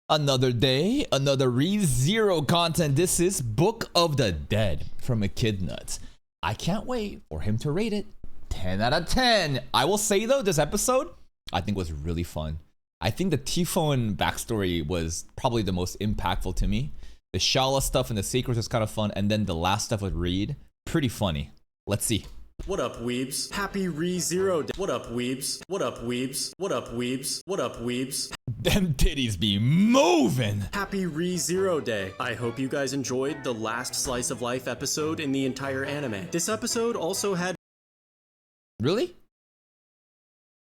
Another day, another ReZero content. This is Book of the Dead from Echidnut. I can't wait for him to rate it 10 out of 10. I will say though, this episode I think was really fun. I think the Typhon backstory was probably the most impactful to me. The Shala stuff and the Sacred was kind of fun, and then the last stuff with Reed, pretty funny. Let's see. What up, weebs? Happy ReZero Day. What up, weebs? What up, weebs? What up, weebs? What up, weebs? Them titties be moving. Happy ReZero Day. I hope you guys enjoyed the last slice of life episode in the entire anime. This episode also had... Really?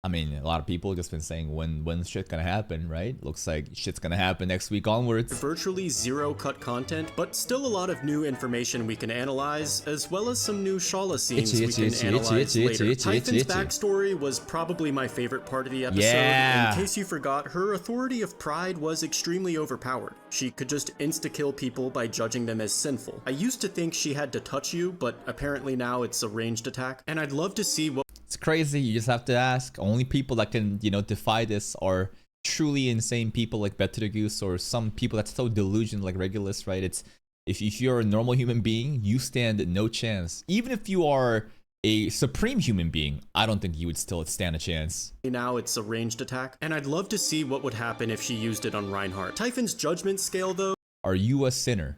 I mean, a lot of people just been saying when's shit gonna happen, right? Looks like shit's gonna happen next week onwards. Virtually zero cut content, but still a lot of new information we can analyze, as well as some new Shala scenes we can analyze later. Typhon's backstory was probably my favorite part of the episode. Yeah. In case you forgot, her authority of pride was extremely overpowered. She could just insta-kill people by judging them as sinful. I used to think she had to touch you, but apparently now it's a ranged attack, and I'd love to see what... It's crazy. You just have to ask. Only people that can, you know, defy this are truly insane people like Betelgeuse, or some people that's so delusional like Regulus, right? It's if you're a normal human being, you stand no chance. Even if you are a supreme human being, I don't think you would still stand a chance. Now it's a ranged attack, and I'd love to see what would happen if she used it on Reinhardt. Typhon's judgment scale, though... Are you a sinner?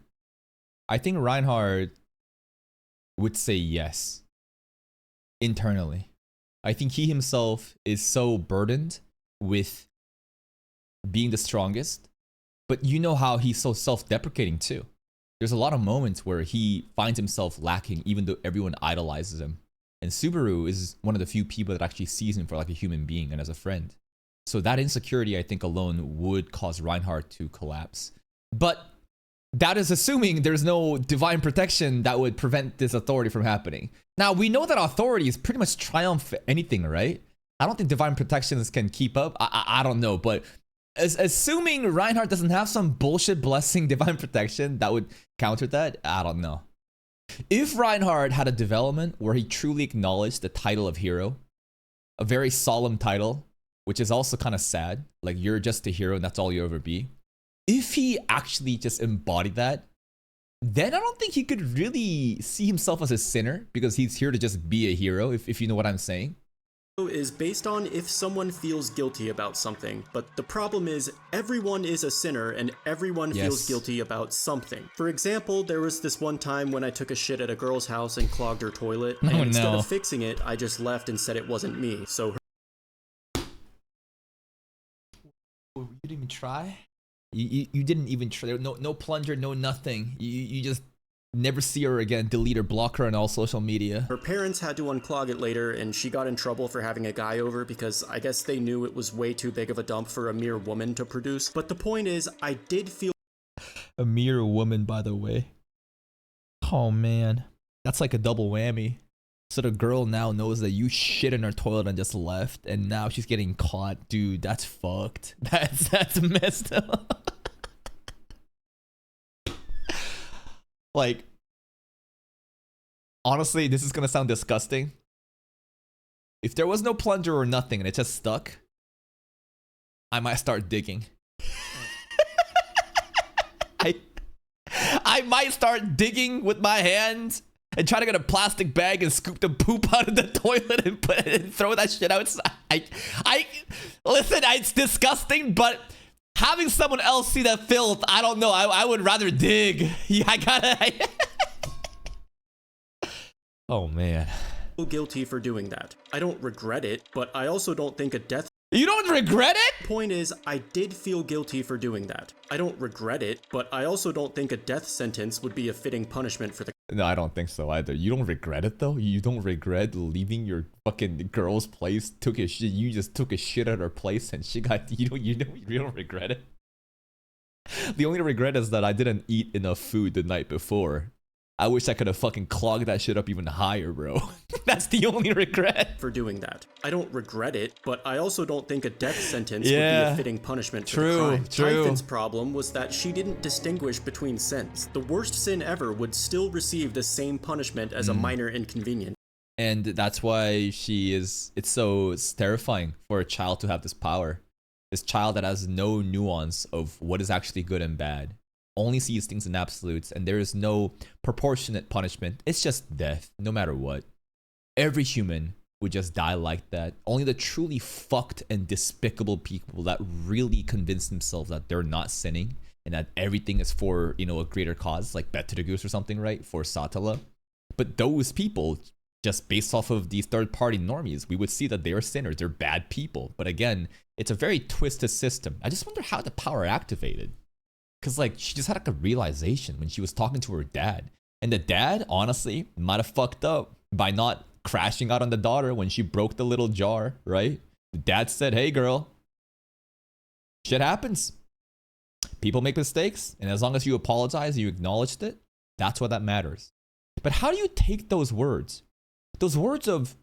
I think Reinhardt would say yes. Internally. I think he himself is so burdened with being the strongest, but you know how he's so self-deprecating too. There's a lot of moments where he finds himself lacking even though everyone idolizes him. And Subaru is one of the few people that actually sees him for like a human being and as a friend. So that insecurity, I think, alone would cause Reinhardt to collapse. But that is assuming there's no divine protection that would prevent this authority from happening. Now, we know that authority is pretty much triumph anything, right? I don't think divine protections can keep up. I don't know, but assuming Reinhardt doesn't have some bullshit blessing divine protection that would counter that, I don't know. If Reinhardt had a development where he truly acknowledged the title of hero, a very solemn title, which is also kind of sad, like you're just a hero and that's all you'll ever be. If he actually just embodied that, then I don't think he could really see himself as a sinner because he's here to just be a hero, if you know what I'm saying. Is based on if someone feels guilty about something, but the problem is everyone is a sinner and everyone feels guilty about something. For example, there was this one time when I took a shit at a girl's house and clogged her toilet, and instead of fixing it, I just left and said it wasn't me, so... You didn't even try? You didn't even try. No plunger, no nothing. You just never see her again. Delete her, block her on all social media. Her parents had to unclog it later, and she got in trouble for having a guy over because I guess they knew it was way too big of a dump for a mere woman to produce. But the point is, I did feel... A mere woman, by the way. Oh man, that's like a double whammy. So the girl now knows that you shit in her toilet and just left, and now she's getting caught. Dude, that's fucked. That's messed up. Like, honestly, this is gonna sound disgusting. If there was no plunger or nothing and it just stuck, I might start digging. I might start digging with my hands and try to get a plastic bag and scoop the poop out of the toilet and put it and throw that shit outside. Listen, it's disgusting, but having someone else see that filth, I don't know. I would rather dig. Yeah, I gotta. Oh man. Guilty for doing that. I don't regret it, but I also don't think a death... You don't regret it? Point is, I did feel guilty for doing that. I don't regret it, but I also don't think a death sentence would be a fitting punishment for the... No, I don't think so either. You don't regret it though? You don't regret leaving your fucking girl's place? You just took a shit at her place and she got... You don't regret it? The only regret is that I didn't eat enough food the night before. I wish I could have fucking clogged that shit up even higher, bro. That's the only regret. For doing that. I don't regret it, but I also don't think a death sentence would be a fitting punishment for the crime. Typhon's problem was that she didn't distinguish between sins. The worst sin ever would still receive the same punishment as a minor inconvenience. And that's why it's so terrifying for a child to have this power. This child that has no nuance of what is actually good and bad, only sees things in absolutes, and there is no proportionate punishment. It's just death, no matter what. Every human would just die like that. Only the truly fucked and despicable people that really convince themselves that they're not sinning and that everything is for, you know, a greater cause, like Betelgeuse or something, right? For Satala. But those people, just based off of these third-party normies, we would see that they are sinners. They're bad people. But again, it's a very twisted system. I just wonder how the power activated. Because, like, she just had, like, a realization when she was talking to her dad. And the dad, honestly, might have fucked up by not crashing out on the daughter when she broke the little jar, right? The dad said, hey, girl, shit happens. People make mistakes. And as long as you apologize, you acknowledged it, that's what that matters. But how do you take those words? Those words of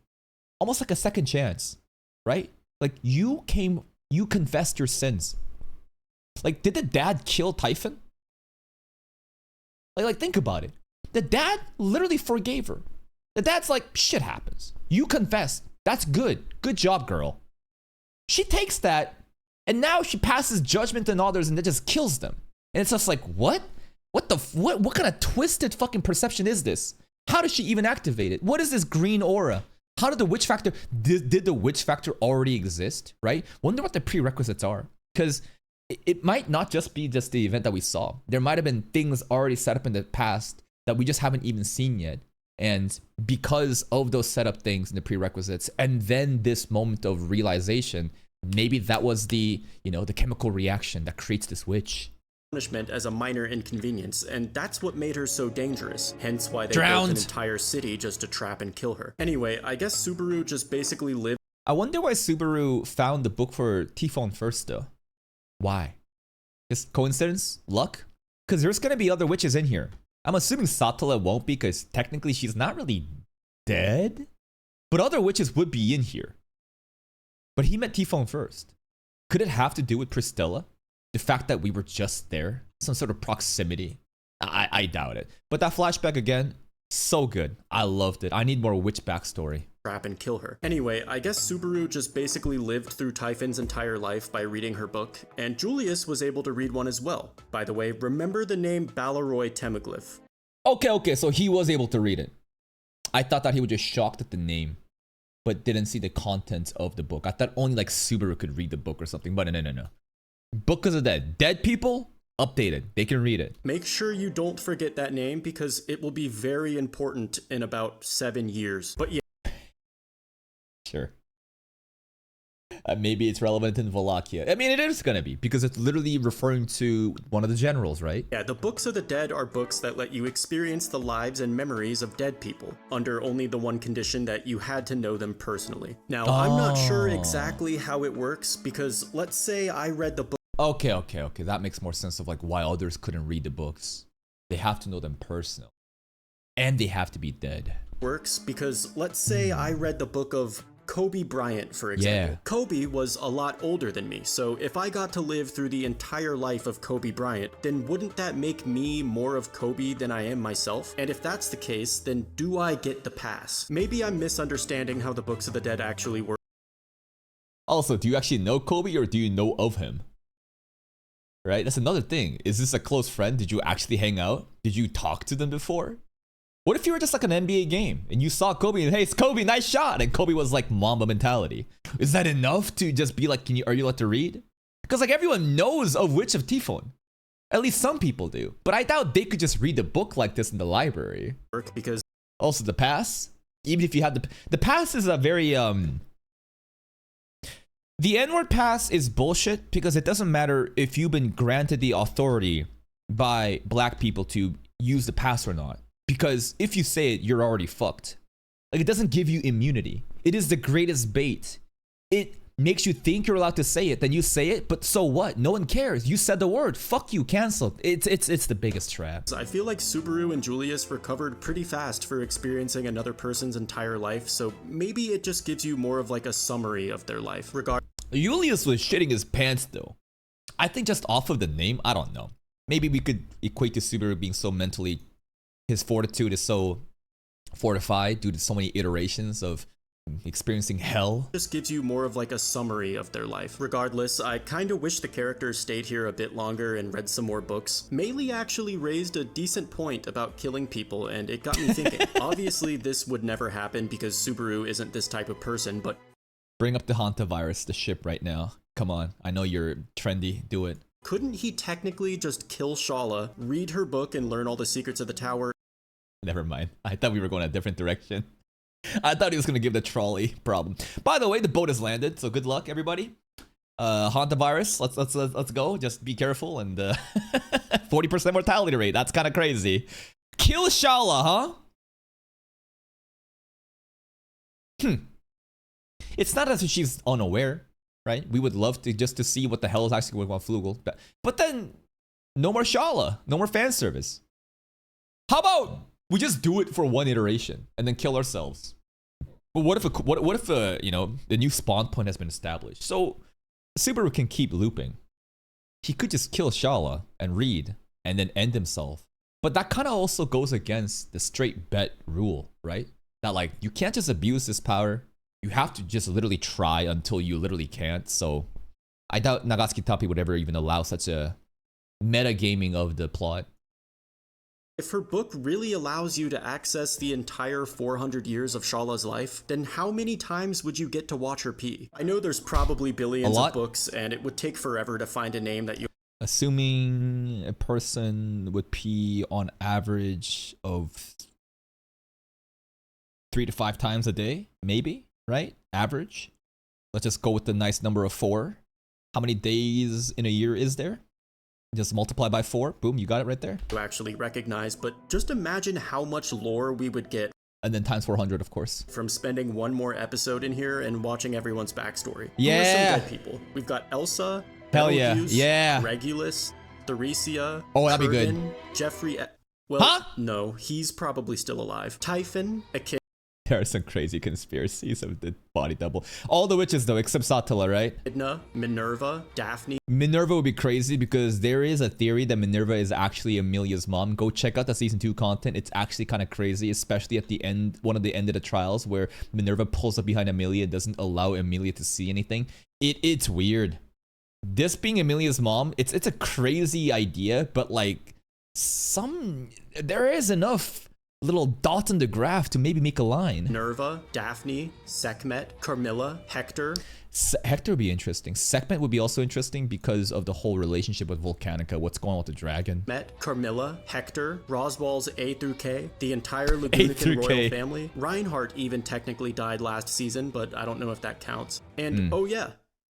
almost like a second chance, right? Like you confessed your sins. Like, did the dad kill Typhon? Like think about it. The dad literally forgave her. The dad's like, shit happens. You confessed. That's good. Good job, girl. She takes that, and now she passes judgment on others and it just kills them. And it's just like, what? What kind of twisted fucking perception is this? How does she even activate it? What is this green aura? How did the witch factor, did the witch factor already exist, right? Wonder what the prerequisites are. Because it might not just be just the event that we saw. There might have been things already set up in the past that we just haven't even seen yet. And because of those setup things and the prerequisites, and then this moment of realization, maybe that was the, you know, the chemical reaction that creates this witch. Punishment as a minor inconvenience, and that's what made her so dangerous, hence why they Drowned. built an entire city just to trap and kill her. Anyway, I guess Subaru just basically lived. I wonder why Subaru found the book for Typhon first though. Why? Just coincidence? Luck? Because there's gonna be other witches in here. I'm assuming Satala won't be, because technically she's not really dead, but other witches would be in here. But he met Typhon first. Could it have to do with Pristella? The fact that we were just there, some sort of proximity. I doubt it. But that flashback again, so good. I loved it. I need more witch backstory. Trap and kill her. Anyway, I guess Subaru just basically lived through Typhon's entire life by reading her book, and Julius was able to read one as well. By the way, remember the name Balleroy Temiglyph. Okay, so he was able to read it. I thought that he was just shocked at the name, but didn't see the content of the book. I thought only like Subaru could read the book or something, but no. Book of the Dead. Dead people, updated. They can read it. Make sure you don't forget that name because it will be very important in about 7 years. But yeah. Sure. Maybe it's relevant in Wallachia. I mean, it is going to be because it's literally referring to one of the generals, right? Yeah, the Books of the Dead are books that let you experience the lives and memories of dead people under only the one condition that you had to know them personally. Now, I'm not sure exactly how it works because let's say I read the book. Okay. That makes more sense of like why others couldn't read the books. They have to know them personally. And they have to be dead. Works because let's say I read the book of Kobe Bryant, for example. Yeah. Kobe was a lot older than me, so if I got to live through the entire life of Kobe Bryant, then wouldn't that make me more of Kobe than I am myself? And if that's the case, then do I get the pass? Maybe I'm misunderstanding how the Books of the Dead actually work. Also, do you actually know Kobe or do you know of him? Right? That's another thing. Is this a close friend? Did you actually hang out? Did you talk to them before? What if you were just like an NBA game and you saw Kobe and hey, it's Kobe, nice shot. And Kobe was like Mamba mentality. Is that enough to just be like, are you allowed to read? Because like everyone knows of Witch of Typhon. At least some people do. But I doubt they could just read a book like this in the library. Because also the pass, even if you had the pass is a very, the N-word pass is bullshit because it doesn't matter if you've been granted the authority by black people to use the pass or not. Because if you say it, you're already fucked. Like, it doesn't give you immunity. It is the greatest bait. It makes you think you're allowed to say it, then you say it, but so what? No one cares. You said the word. Fuck you, canceled. It's the biggest trap. I feel like Subaru and Julius recovered pretty fast for experiencing another person's entire life, so maybe it just gives you more of like a summary of their life. Julius was shitting his pants though. I think just off of the name, I don't know. Maybe we could equate to Subaru being so mentally, his fortitude is so fortified due to so many iterations of experiencing hell. Just gives you more of like a summary of their life. Regardless, I kinda wish the characters stayed here a bit longer and read some more books. Meili actually raised a decent point about killing people, and it got me thinking. Obviously, this would never happen because Subaru isn't this type of person, but Bring up the Hantavirus, the ship right now. Come on, I know you're trendy, do it. couldn't he technically just kill Shala, read her book, and learn all the secrets of the tower? Never mind. I thought we were going a different direction. I thought he was gonna give the trolley problem. By the way, the boat has landed, so good luck, everybody. Hantavirus, let's go. Just be careful and 40% mortality rate. That's kind of crazy. Kill Shala, huh? It's not as if she's unaware, right? We would love to just to see what the hell is actually going on with Flugel. But then, no more Shala, no more fan service. How about we just do it for one iteration and then kill ourselves? But what if you know, the new spawn point has been established? So Subaru can keep looping. He could just kill Shala and read and then end himself. But that kind of also goes against the straight bet rule, right? That like you can't just abuse this power. You have to just literally try until you literally can't. So I doubt Nagatsuki Tapi would ever even allow such a metagaming of the plot. If her book really allows you to access the entire 400 years of Shala's life, then how many times would you get to watch her pee? I know there's probably billions of books, and it would take forever to find a name that you... Assuming a person would pee on average of 3 to 5 times a day, maybe, right? Average. Let's just go with the nice number of 4. How many days in a year is there? Just multiply by 4. Boom, you got it right there. To actually recognize, but just imagine how much lore we would get. And then times 400, of course. From spending one more episode in here and watching everyone's backstory. Yeah. Who are some dead people? We've got Elsa, hell yeah, Betelgeuse, yeah. Regulus, Theresia. Oh, that'd be good. Jeffrey. Well, huh? No, he's probably still alive. Typhon, Echidnut. There are some crazy conspiracies of the body double. All the witches though, except Satala, right? Minerva, Daphne. Minerva would be crazy because there is a theory that Minerva is actually Amelia's mom. Go check out the season 2 content. It's actually kind of crazy, especially at the end, one of the end of the trials where Minerva pulls up behind Amelia and doesn't allow Amelia to see anything. It's weird. This being Amelia's mom, it's a crazy idea, but like there is enough little dots in the graph to maybe make a line. Minerva, Daphne, Sekhmet, Carmilla, Hector. Hector would be interesting. Sekhmet would be also interesting because of the whole relationship with Volcanica, what's going on with the dragon. Carmilla, Hector, Roswell's A through K, the entire Lagunican royal family. Reinhardt even technically died last season, but I don't know if that counts. And oh yeah,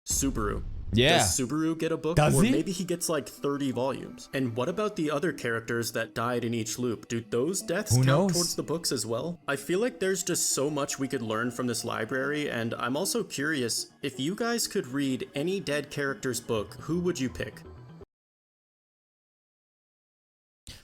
Subaru. Yeah. Does Subaru get a book? Does or he? Maybe he gets like 30 volumes. And what about the other characters that died in each loop? Do those deaths count towards the books as well? I feel like there's just so much we could learn from this library, and I'm also curious, if you guys could read any dead character's book, who would you pick?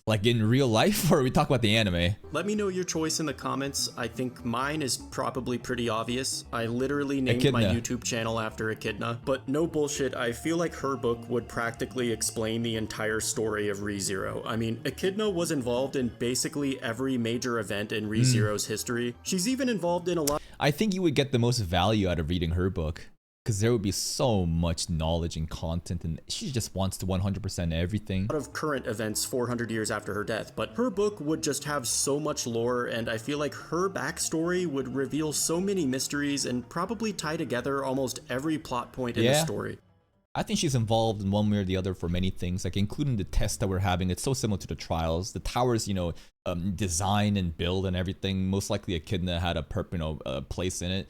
Like in real life, or are we talking about the anime? Let me know your choice in the comments. I think mine is probably pretty obvious. I literally named my YouTube channel after Echidna, but no bullshit, I feel like her book would practically explain the entire story of ReZero. I mean, Echidna was involved in basically every major event in ReZero's history. She's even involved in a lot. I think you would get the most value out of reading her book, because there would be so much knowledge and content, and she just wants to 100% everything. Of current events 400 years after her death, but her book would just have so much lore, and I feel like her backstory would reveal so many mysteries and probably tie together almost every plot point in the story. I think she's involved in one way or the other for many things, like including the tests that we're having. It's so similar to the trials. The towers, you know, design and build and everything. Most likely Echidna had a place in it.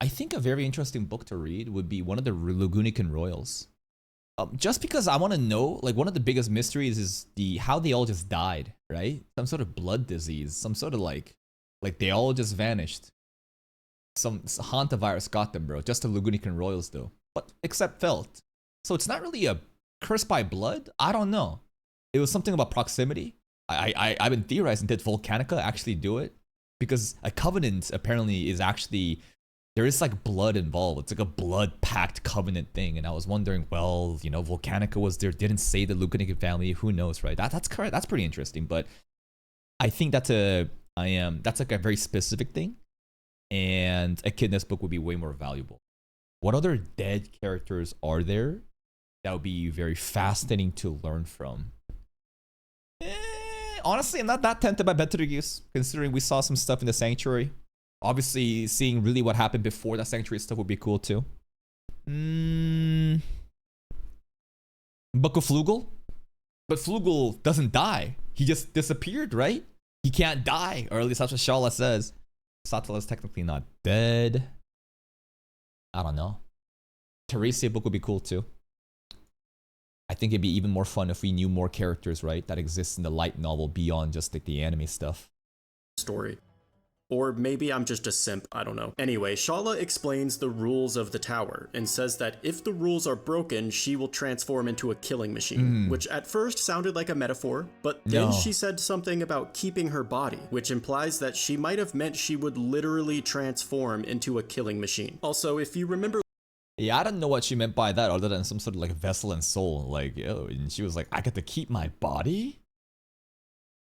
I think a very interesting book to read would be one of the Lagunican Royals. Just because I want to know, like, one of the biggest mysteries is how they all just died, right? Some sort of blood disease, some sort of like they all just vanished. Some Hantavirus got them, bro. Just the Lagunican Royals, though. But except Felt. So it's not really a curse by blood? I don't know. It was something about proximity. I've been theorizing, did Volcanica actually do it? Because a covenant apparently is actually... There is like blood involved. It's like a blood pact covenant thing. And I was wondering, well, you know, Volcanica was there, didn't say the Lagunican family. Who knows, right? That's correct. That's pretty interesting. But I think that's a That's like a very specific thing. And Echidnut's book would be way more valuable. What other dead characters are there that would be very fascinating to learn from? Honestly, I'm not that tempted by Betelgeuse, considering we saw some stuff in the Sanctuary. Obviously, seeing really what happened before that Sanctuary stuff would be cool too. Book of Flugel? But Flugel doesn't die. He just disappeared, right? He can't die, or at least that's what Shala says. Satala is technically not dead. I don't know. Teresia book would be cool too. I think it'd be even more fun if we knew more characters, right, that exist in the light novel beyond just like the anime stuff. Story. Or maybe I'm just a simp, I don't know. Anyway, Shala explains the rules of the tower and says that if the rules are broken, she will transform into a killing machine, which at first sounded like a metaphor, but then she said something about keeping her body, which implies that she might have meant she would literally transform into a killing machine. Also, if you remember... Yeah, I don't know what she meant by that other than some sort of like vessel and soul. Like, yo, and she was like, I get to keep my body?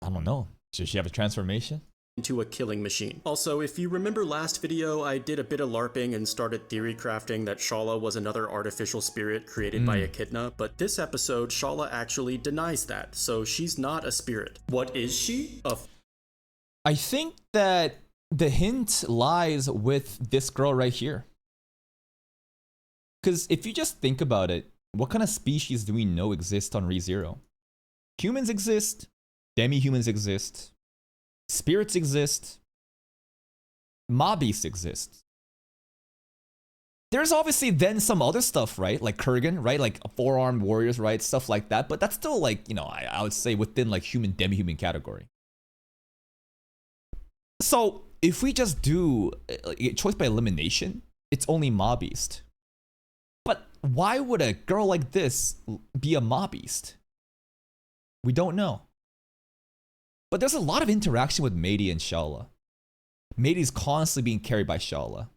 I don't know. Should she have a transformation? Into a killing machine. Also, if you remember last video, I did a bit of LARPing and started theory crafting that Shala was another artificial spirit created by Echidna, but this episode, Shala actually denies that, so she's not a spirit. What is she? I think that the hint lies with this girl right here. Because if you just think about it, what kind of species do we know exist on ReZero? Humans exist, demi-humans exist, spirits exist, mob beasts exist. There's obviously then some other stuff, right? Like Kurgan, right? Like four-armed warriors, right? Stuff like that. But that's still like, you know, I would say within like human, demi-human category. So if we just do choice by elimination, it's only mob beast. But why would a girl like this be a mob beast? We don't know. But there's a lot of interaction with Meidi and Shala. Meidi's constantly being carried by Shala.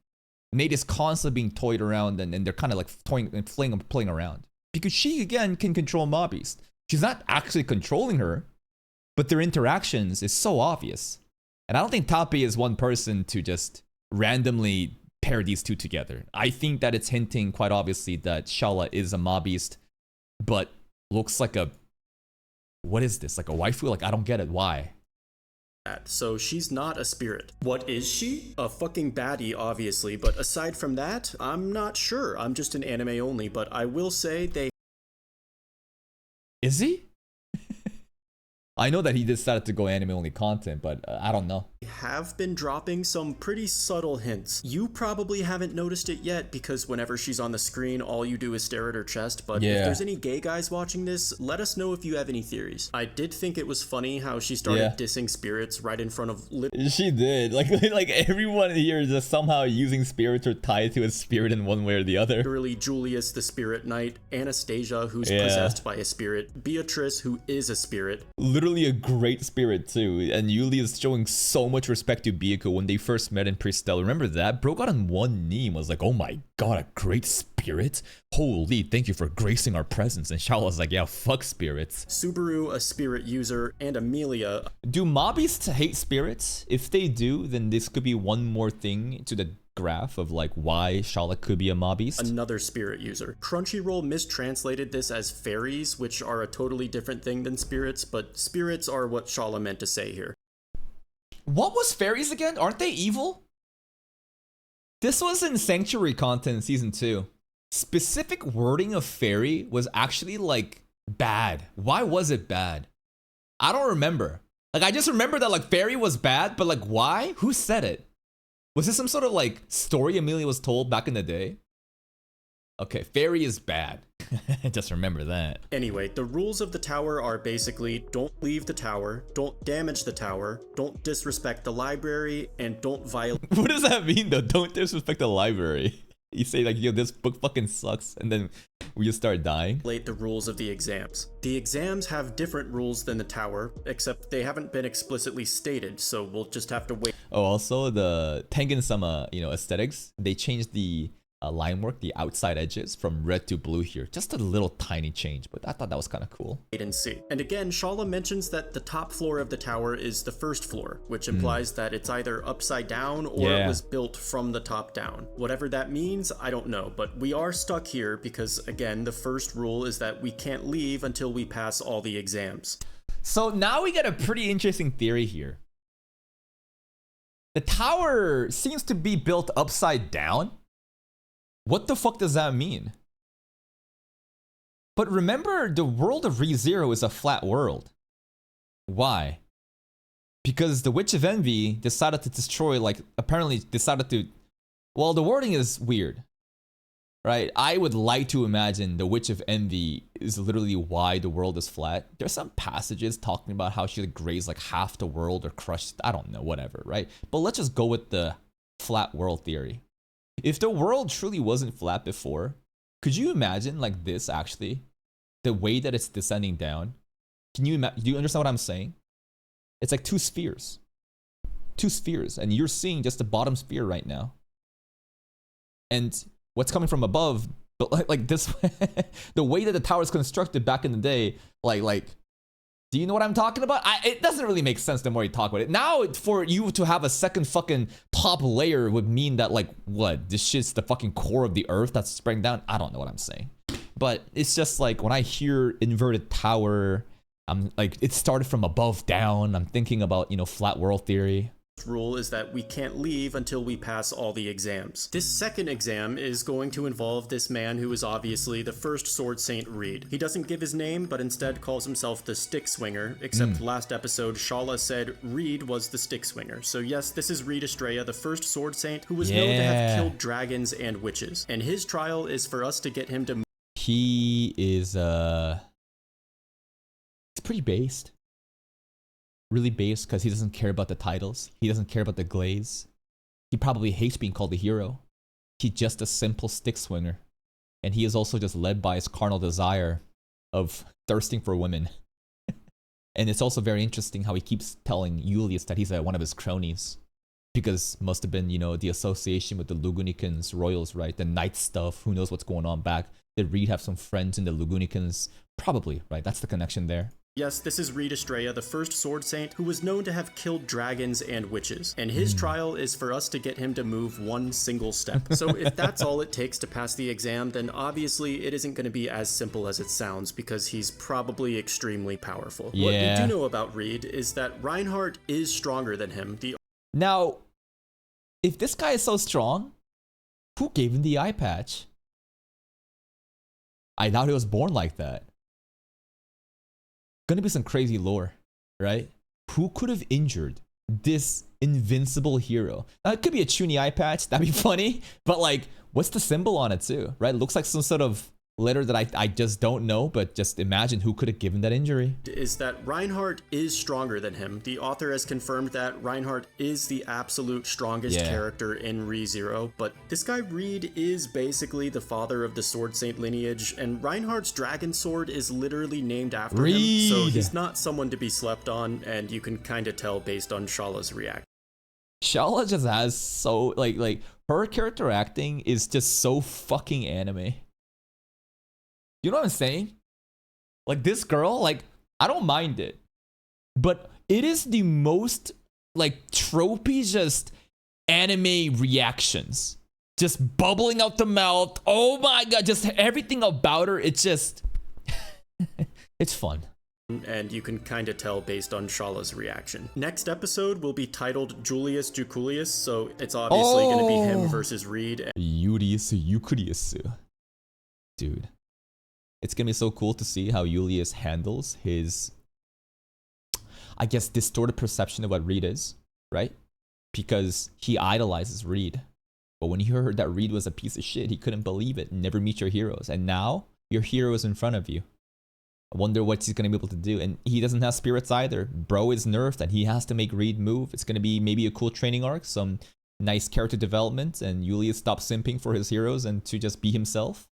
Meidi's constantly being toyed around and they're kind of like toying and playing around. Because she, again, can control Mob Beast. She's not actually controlling her, but their interactions is so obvious. And I don't think Tappy is one person to just randomly pair these two together. I think that it's hinting quite obviously that Shala is a Mob Beast, but looks like a... What is this? Like a waifu? Like, I don't get it. Why? So she's not a spirit. What is she? A fucking baddie, obviously, but aside from that, I'm not sure. I'm just an anime only, but I will say they... Is he? I know that he decided to go anime only content, but I don't know. Have been dropping some pretty subtle hints. You probably haven't noticed it yet because whenever she's on the screen, all you do is stare at her chest. But if there's any gay guys watching this, let us know if you have any theories. I did think it was funny how she started dissing spirits right in front of... She did. Like everyone here is just somehow using spirits or tied to a spirit in one way or the other. Literally Julius, the spirit knight, Anastasia, who's possessed by a spirit, Beatrice, who is a spirit. Literally a great spirit too. And Yuli is showing so much respect to Byakuya when they first met in Pristel. Remember that? Bro got on one knee and was like, oh my god, a great spirit? Holy, thank you for gracing our presence. And Shala was like, yeah, fuck spirits. Subaru, a spirit user, and Amelia. Do mobbies hate spirits? If they do, then this could be one more thing to the graph of like why Shala could be a mobbeast. Another spirit user. Crunchyroll mistranslated this as fairies, which are a totally different thing than spirits, but spirits are what Shala meant to say here. What was fairies again? Aren't they evil? This was in Sanctuary content in season 2. Specific wording of fairy was actually like bad. Why was it bad? I don't remember. Like I just remember that like fairy was bad, but like why? Who said it? Was this some sort of like story Amelia was told back in the day? Okay, fairy is bad. Just remember that. Anyway, the rules of the tower are basically don't leave the tower, don't damage the tower, don't disrespect the library, and don't violate... What does that mean though? Don't disrespect the library. You say like, yo, this book fucking sucks, and then we just start dying. The rules of the exams. The exams have different rules than the tower, except they haven't been explicitly stated, so we'll just have to wait. Oh, also the Tengen-sama, you know, aesthetics, they changed the line work, the outside edges from red to blue here. Just a little tiny change, but I thought that was kind of cool. And see. And again, Shala mentions that the top floor of the tower is the first floor, which implies that it's either upside down or it was built from the top down. Whatever that means, I don't know, but we are stuck here because, again, the first rule is that we can't leave until we pass all the exams. So now we get a pretty interesting theory here. The tower seems to be built upside down. What the fuck does that mean? But remember, the world of ReZero is a flat world. Why? Because the Witch of Envy decided to destroy, like, apparently decided to... Well, the wording is weird, right? I would like to imagine the Witch of Envy is literally why the world is flat. There's some passages talking about how she grazed like half the world or crushed, I don't know, whatever, right? But let's just go with the flat world theory. If the world truly wasn't flat before, could you imagine like this actually? The way that it's descending down? Do you understand what I'm saying? It's like two spheres. Two spheres, and you're seeing just the bottom sphere right now. And what's coming from above, but like this, the way that the tower is constructed back in the day, like, do you know what I'm talking about? It doesn't really make sense the more you talk about it. Now, for you to have a second fucking top layer would mean that like, what? This shit's the fucking core of the earth that's spreading down? I don't know what I'm saying. But it's just like, when I hear inverted tower, I'm like, it started from above down. I'm thinking about, you know, flat world theory. Rule is that we can't leave until we pass all the exams. This second exam is going to involve this man who is obviously the first Sword Saint Reed. He doesn't give his name, but instead calls himself the Stick Swinger, except last episode Shala said Reed was the Stick Swinger. So yes, this is Reed Estrella, the first Sword Saint who was known to have killed dragons and witches. And his trial is for us to get him to... He is, it's pretty based. Really based because he doesn't care about the titles. He doesn't care about the glaze. He probably hates being called a hero. He's just a simple stick swinger. And he is also just led by his carnal desire of thirsting for women. And it's also very interesting how he keeps telling Julius that he's one of his cronies. Because must have been, you know, the association with the Lugunicans royals, right? The knight stuff. Who knows what's going on back. Did Reed have some friends in the Lugunicans? Probably, right? That's the connection there. Yes, this is Reed Estrella, the first Sword Saint who was known to have killed dragons and witches, and his trial is for us to get him to move one single step. So if that's all it takes to pass the exam, then obviously it isn't going to be as simple as it sounds because he's probably extremely powerful. Yeah. What we do know about Reed is that Reinhardt is stronger than him. Now, if this guy is so strong, who gave him the eye patch? I doubt he was born like that. Gonna be some crazy lore, right? Who could have injured this invincible hero? Now, it could be a Chuny eye patch, that'd be funny, but like, what's the symbol on it too, right? It looks like some sort of letter that I just don't know, but just imagine who could have given that injury. Is that Reinhardt is stronger than him. The author has confirmed that Reinhardt is the absolute strongest character in ReZero, but this guy Reed is basically the father of the Sword Saint lineage, and Reinhardt's dragon sword is literally named after him, so he's not someone to be slept on, and you can kind of tell based on Shala's reaction. Shala just has so, like her character acting is just so fucking anime. You know what I'm saying? Like, this girl, like, I don't mind it. But it is the most, like, tropey, just anime reactions. Just bubbling out the mouth. Oh my god, just everything about her. It's just... it's fun. And you can kind of tell based on Shala's reaction. Next episode will be titled Julius Juculius, so it's obviously going to be him versus Reed. Julius Juculius. Dude. It's gonna be so cool to see how Julius handles his, I guess, distorted perception of what Reed is, right? Because he idolizes Reed. But when he heard that Reed was a piece of shit, he couldn't believe it. Never meet your heroes. And now, your hero is in front of you. I wonder what he's gonna be able to do. And he doesn't have spirits either. Bro is nerfed and he has to make Reed move. It's gonna be maybe a cool training arc, some nice character development, and Julius stops simping for his heroes and to just be himself.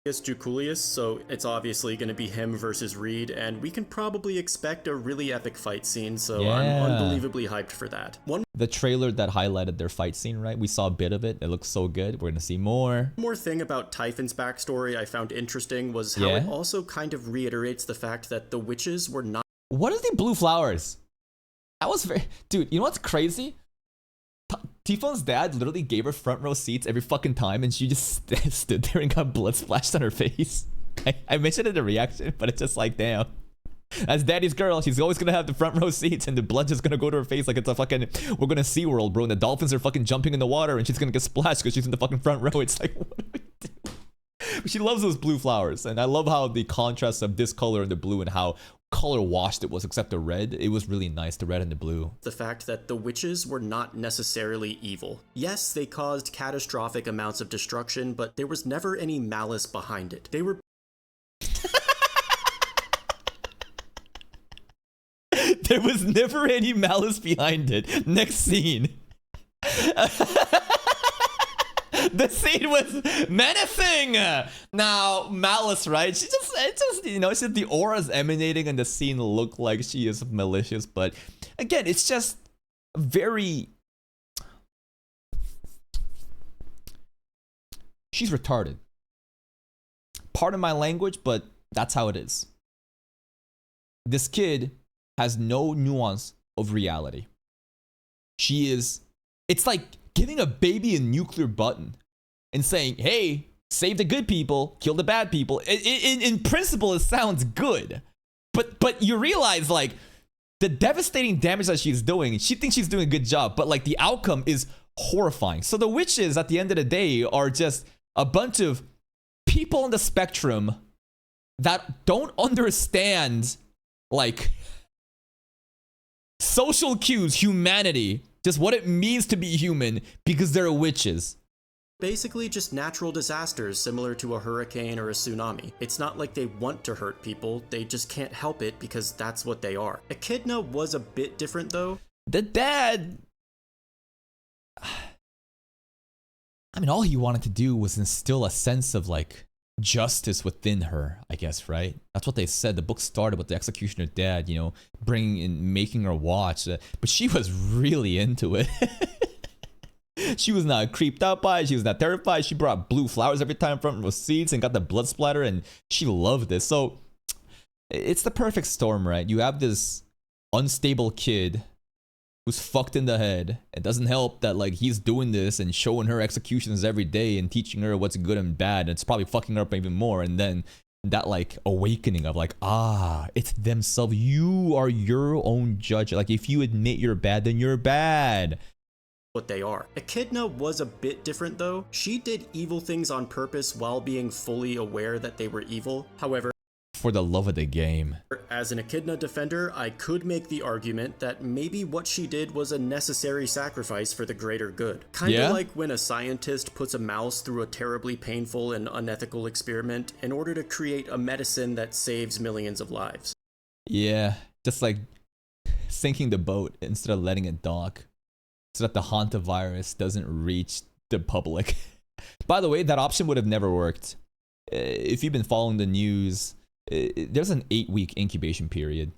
Jukulius, so it's obviously going to be him versus Reed, and we can probably expect a really epic fight scene, so I'm unbelievably hyped for that. The trailer that highlighted their fight scene, right? We saw a bit of it. It looks so good. We're going to see more. One more thing about Typhon's backstory I found interesting was how it also kind of reiterates the fact that the witches were not... What are the blue flowers? That was very... Dude, you know what's crazy? Tifon's dad literally gave her front row seats every fucking time, and she just stood there and got blood splashed on her face. I mentioned it in the reaction, but it's just like, damn. As daddy's girl, she's always gonna have the front row seats, and the blood just gonna go to her face like it's a fucking... We're gonna SeaWorld, bro, and the dolphins are fucking jumping in the water, and she's gonna get splashed because she's in the fucking front row. It's like, what do we do? She loves those blue flowers, and I love how the contrast of this color and the blue and how color washed it was, except the red. It was really nice, the red and the blue. The fact that the witches were not necessarily evil. Yes, they caused catastrophic amounts of destruction, but there was never any malice behind it. They were... There was never any malice behind it. Next scene. The scene was menacing. Now, malice, right? It's just, you know, it's just the aura's emanating and the scene looked like she is malicious. But again, it's just very... She's retarded. Pardon my language, but that's how it is. This kid has no nuance of reality. She is... It's like giving a baby a nuclear button and saying, hey, save the good people, kill the bad people. In principle, it sounds good. But you realize, like, the devastating damage that she's doing, she thinks she's doing a good job, but, like, the outcome is horrifying. So the witches, at the end of the day, are just a bunch of people on the spectrum that don't understand, like, social cues, humanity, just what it means to be human because they're witches. Basically just natural disasters similar to a hurricane or a tsunami. It's not like they want to hurt people, they just can't help it because that's what they are. Echidna was a bit different though. The dad... I mean, all he wanted to do was instill a sense of, like, justice within her, I guess, right? That's what they said. The book started with the executioner dad, you know, bringing in, making her watch. But she was really into it. She was not creeped out by it. She was not terrified. She brought blue flowers every time front row seats and got the blood splatter, and she loved it. So it's the perfect storm, right? You have this unstable kid who's fucked in the head. It doesn't help that, like, he's doing this and showing her executions every day and teaching her what's good and bad, and it's probably fucking her up even more. And then that, like, awakening of, like, it's themselves. You are your own judge. Like, if you admit you're bad, then you're bad. What they are. Echidna was a bit different though. She did evil things on purpose while being fully aware that they were evil. However, for the love of the game. As an Echidna defender, I could make the argument that maybe what she did was a necessary sacrifice for the greater good. Kinda like when a scientist puts a mouse through a terribly painful and unethical experiment in order to create a medicine that saves millions of lives. Yeah, just like sinking the boat instead of letting it dock, so that the hantavirus doesn't reach the public. By the way, that option would have never worked. If you've been following the news, there's an 8-week incubation period,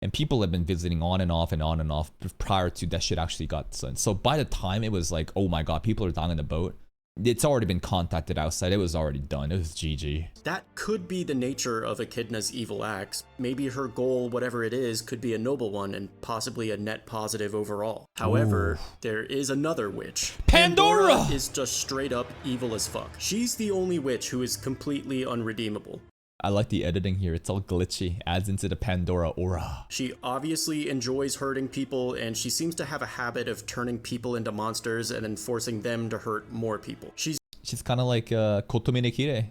and people have been visiting on and off and on and off prior to that shit actually got done. So by the time it was like, oh my god, people are dying on the boat, it's already been contacted outside. It was already done. It was GG. That could be the nature of Echidna's evil acts. Maybe her goal, whatever it is, could be a noble one and possibly a net positive overall. However, there is another witch. Pandora is just straight up evil as fuck. She's the only witch who is completely unredeemable. I like the editing here. It's all glitchy. Adds into the Pandora aura. She obviously enjoys hurting people, and she seems to have a habit of turning people into monsters and then forcing them to hurt more people. She's kind of like Kotome Nekire.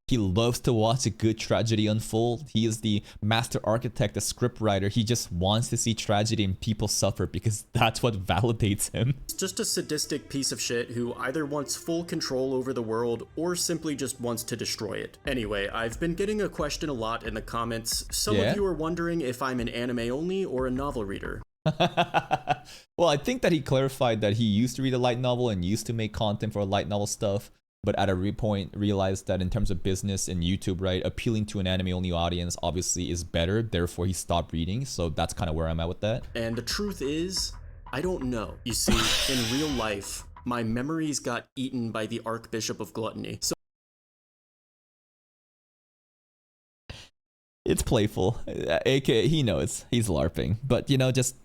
He loves to watch a good tragedy unfold. He is the master architect, the script writer. He just wants to see tragedy and people suffer because that's what validates him. Just a sadistic piece of shit who either wants full control over the world or simply just wants to destroy it. Anyway, I've been getting a question a lot in the comments. Some of you are wondering if I'm an anime only or a novel reader. Well, I think that he clarified that he used to read a light novel and used to make content for light novel stuff. but at a point realized that in terms of business and YouTube, right, appealing to an anime only audience obviously is better. Therefore, he stopped reading. So that's kind of where I'm at with that. And the truth is, I don't know. You see, in real life, my memories got eaten by the Archbishop of Gluttony. So it's playful. AK, he knows he's LARPing, but you know, just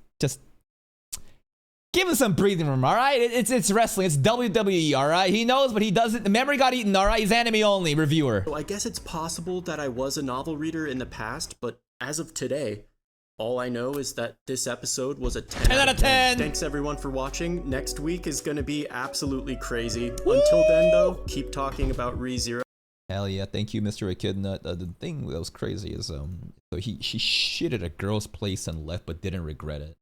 give him some breathing room, all right? It's wrestling. It's WWE, all right? He knows, but he doesn't. The memory got eaten, all right? He's anime only reviewer. I guess it's possible that I was a novel reader in the past, but as of today, all I know is that this episode was a 10 out of 10. Thanks everyone for watching. Next week is going to be absolutely crazy. Woo! Until then, though, keep talking about ReZero. Hell yeah, thank you, Mr. Echidnut. The thing that was crazy is so she shit at a girl's place and left, but didn't regret it.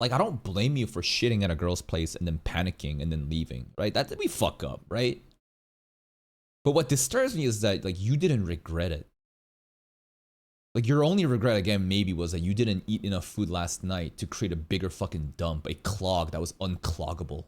Like, I don't blame you for shitting at a girl's place and then panicking and then leaving, right? That we fuck up, right? But what disturbs me is that, like, you didn't regret it. Like, your only regret, again, maybe was that you didn't eat enough food last night to create a bigger fucking dump, a clog that was uncloggable.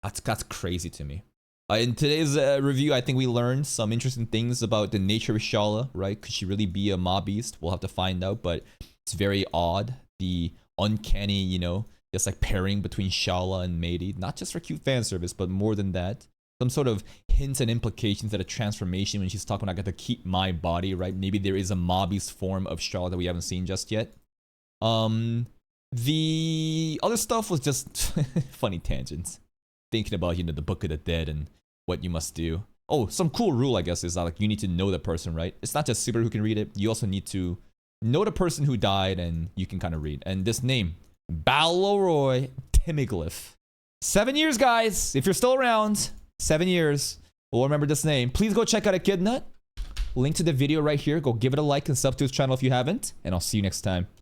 That's crazy to me. In today's review, I think we learned some interesting things about the nature of Shala, right? Could she really be a mob beast? We'll have to find out, but it's very odd. The uncanny, you know, just like pairing between Shala and Meiri, not just for cute fan service, but more than that. Some sort of hints and implications that a transformation when she's talking, I got to keep my body, right? Maybe there is a mob beast form of Shala that we haven't seen just yet. The other stuff was just funny tangents. Thinking about, you know, the Book of the Dead and what you must do. Oh, some cool rule, I guess, is that like you need to know the person, right? It's not just Super who can read it. You also need to know the person who died and you can kind of read. And this name, Baloroy Timiglyph. 7 years, guys. If you're still around, 7 years. We'll remember this name. Please go check out Echidnut. Link to the video right here. Go give it a like and sub to his channel if you haven't. And I'll see you next time.